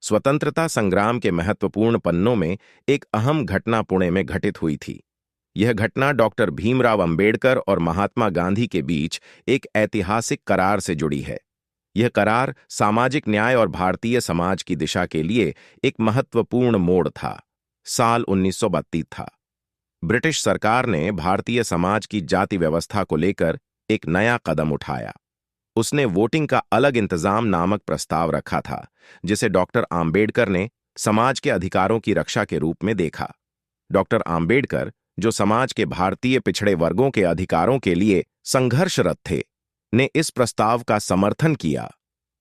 स्वतंत्रता संग्राम के महत्वपूर्ण पन्नों में एक अहम घटना पुणे में घटित हुई थी। यह घटना डॉक्टर भीमराव अंबेडकर और महात्मा गांधी के बीच एक ऐतिहासिक करार से जुड़ी है। यह करार सामाजिक न्याय और भारतीय समाज की दिशा के लिए एक महत्वपूर्ण मोड़ था। साल 1932 था। ब्रिटिश सरकार ने भारतीय समाज की जाति व्यवस्था को लेकर एक नया कदम उठाया। उसने वोटिंग का अलग इंतजाम नामक प्रस्ताव रखा था, जिसे डॉक्टर आम्बेडकर ने समाज के अधिकारों की रक्षा के रूप में देखा। डॉक्टर आम्बेडकर, जो समाज के भारतीय पिछड़े वर्गों के अधिकारों के लिए संघर्षरत थे, ने इस प्रस्ताव का समर्थन किया।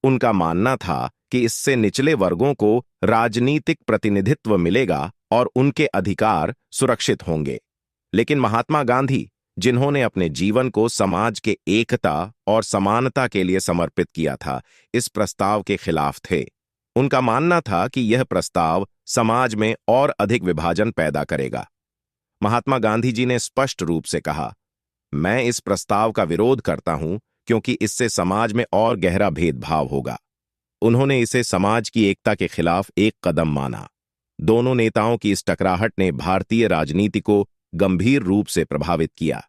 उनका मानना था कि इससे निचले वर्गों को राजनीतिक प्रतिनिधित्व मिलेगा और उनके अधिकार सुरक्षित होंगे। लेकिन महात्मा गांधी, जिन्होंने अपने जीवन को समाज के एकता और समानता के लिए समर्पित किया था, इस प्रस्ताव के खिलाफ थे। उनका मानना था कि यह प्रस्ताव समाज में और अधिक विभाजन पैदा करेगा। महात्मा गांधी जी ने स्पष्ट रूप से कहा, मैं इस प्रस्ताव का विरोध करता हूं क्योंकि इससे समाज में और गहरा भेदभाव होगा। उन्होंने इसे समाज की एकता के खिलाफ एक कदम माना। दोनों नेताओं की इस टकराहट ने भारतीय राजनीति को गंभीर रूप से प्रभावित किया।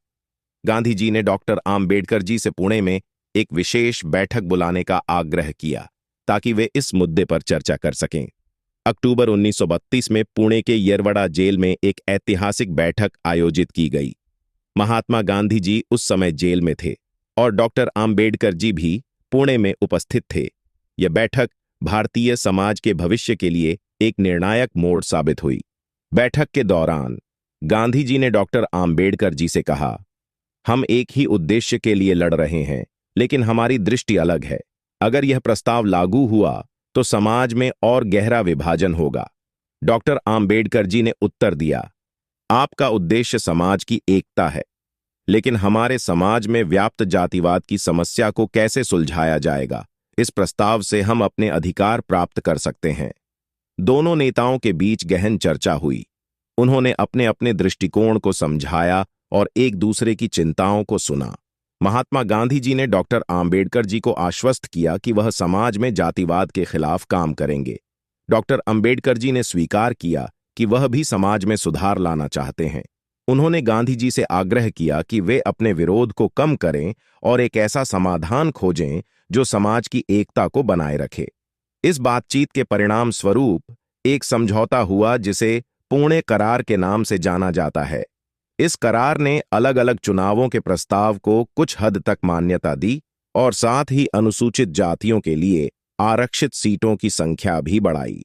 गांधी जी ने डॉक्टर आम्बेडकर जी से पुणे में एक विशेष बैठक बुलाने का आग्रह किया ताकि वे इस मुद्दे पर चर्चा कर सकें। अक्टूबर 1932 में पुणे के येरवड़ा जेल में एक ऐतिहासिक बैठक आयोजित की गई। महात्मा गांधी जी उस समय जेल में थे और डॉक्टर आम्बेडकर जी भी पुणे में उपस्थित थे। यह बैठक भारतीय समाज के भविष्य के लिए एक निर्णायक मोड़ साबित हुई। बैठक के दौरान गांधी जी ने डॉक्टर आम्बेडकर जी से कहा, हम एक ही उद्देश्य के लिए लड़ रहे हैं, लेकिन हमारी दृष्टि अलग है। अगर यह प्रस्ताव लागू हुआ तो समाज में और गहरा विभाजन होगा। डॉक्टर आम्बेडकर जी ने उत्तर दिया, आपका उद्देश्य समाज की एकता है, लेकिन हमारे समाज में व्याप्त जातिवाद की समस्या को कैसे सुलझाया जाएगा? इस प्रस्ताव से हम अपने अधिकार प्राप्त कर सकते हैं। दोनों नेताओं के बीच गहन चर्चा हुई। उन्होंने अपने अपने दृष्टिकोण को समझाया और एक दूसरे की चिंताओं को सुना। महात्मा गांधी जी ने डॉक्टर आम्बेडकर जी को आश्वस्त किया कि वह समाज में जातिवाद के खिलाफ काम करेंगे। डॉक्टर आम्बेडकर जी ने स्वीकार किया कि वह भी समाज में सुधार लाना चाहते हैं। उन्होंने गांधी जी से आग्रह किया कि वे अपने विरोध को कम करें और एक ऐसा समाधान खोजें जो समाज की एकता को बनाए रखे। इस बातचीत के परिणाम स्वरूप एक समझौता हुआ जिसे पुणे करार के नाम से जाना जाता है। इस करार ने अलग अलग चुनावों के प्रस्ताव को कुछ हद तक मान्यता दी और साथ ही अनुसूचित जातियों के लिए आरक्षित सीटों की संख्या भी बढ़ाई।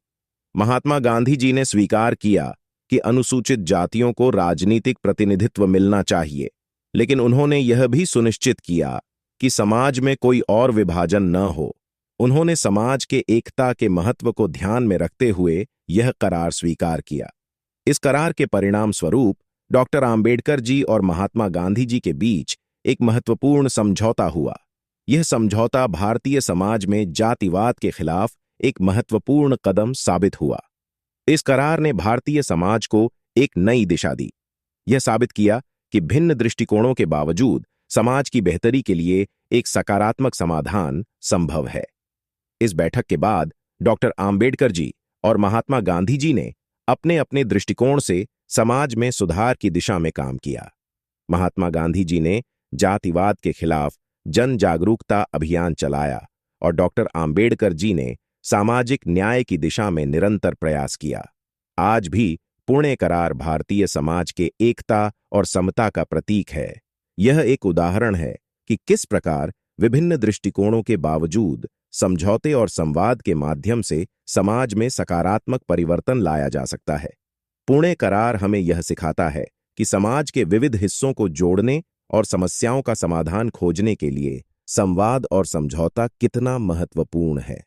महात्मा गांधी जी ने स्वीकार किया कि अनुसूचित जातियों को राजनीतिक प्रतिनिधित्व मिलना चाहिए, लेकिन उन्होंने यह भी सुनिश्चित किया कि समाज में कोई और विभाजन न हो। उन्होंने समाज के एकता के महत्व को ध्यान में रखते हुए यह करार स्वीकार किया। इस करार के परिणाम स्वरूप डॉक्टर आम्बेडकर जी और महात्मा गांधी जी के बीच एक महत्वपूर्ण समझौता हुआ। यह समझौता भारतीय समाज में जातिवाद के खिलाफ एक महत्वपूर्ण कदम साबित हुआ। इस करार ने भारतीय समाज को एक नई दिशा दी। यह साबित किया कि भिन्न दृष्टिकोणों के बावजूद समाज की बेहतरी के लिए एक सकारात्मक समाधान संभव है। इस बैठक के बाद डॉक्टर आम्बेडकर जी और महात्मा गांधी जी ने अपने अपने दृष्टिकोण से समाज में सुधार की दिशा में काम किया। महात्मा गांधी जी ने जातिवाद के खिलाफ जन जागरूकता अभियान चलाया और डॉक्टर आम्बेडकर जी ने सामाजिक न्याय की दिशा में निरंतर प्रयास किया। आज भी पुणे करार भारतीय समाज के एकता और समता का प्रतीक है। यह एक उदाहरण है कि किस प्रकार विभिन्न दृष्टिकोणों के बावजूद समझौते और संवाद के माध्यम से समाज में सकारात्मक परिवर्तन लाया जा सकता है। पुणे करार हमें यह सिखाता है कि समाज के विविध हिस्सों को जोड़ने और समस्याओं का समाधान खोजने के लिए संवाद और समझौता कितना महत्वपूर्ण है।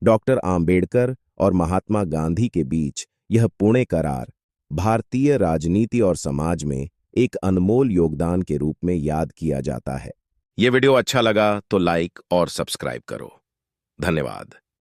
डॉक्टर आम्बेडकर और महात्मा गांधी के बीच यह पुणे करार भारतीय राजनीति और समाज में एक अनमोल योगदान के रूप में याद किया जाता है। यह वीडियो अच्छा लगा तो लाइक और सब्सक्राइब करो। धन्यवाद।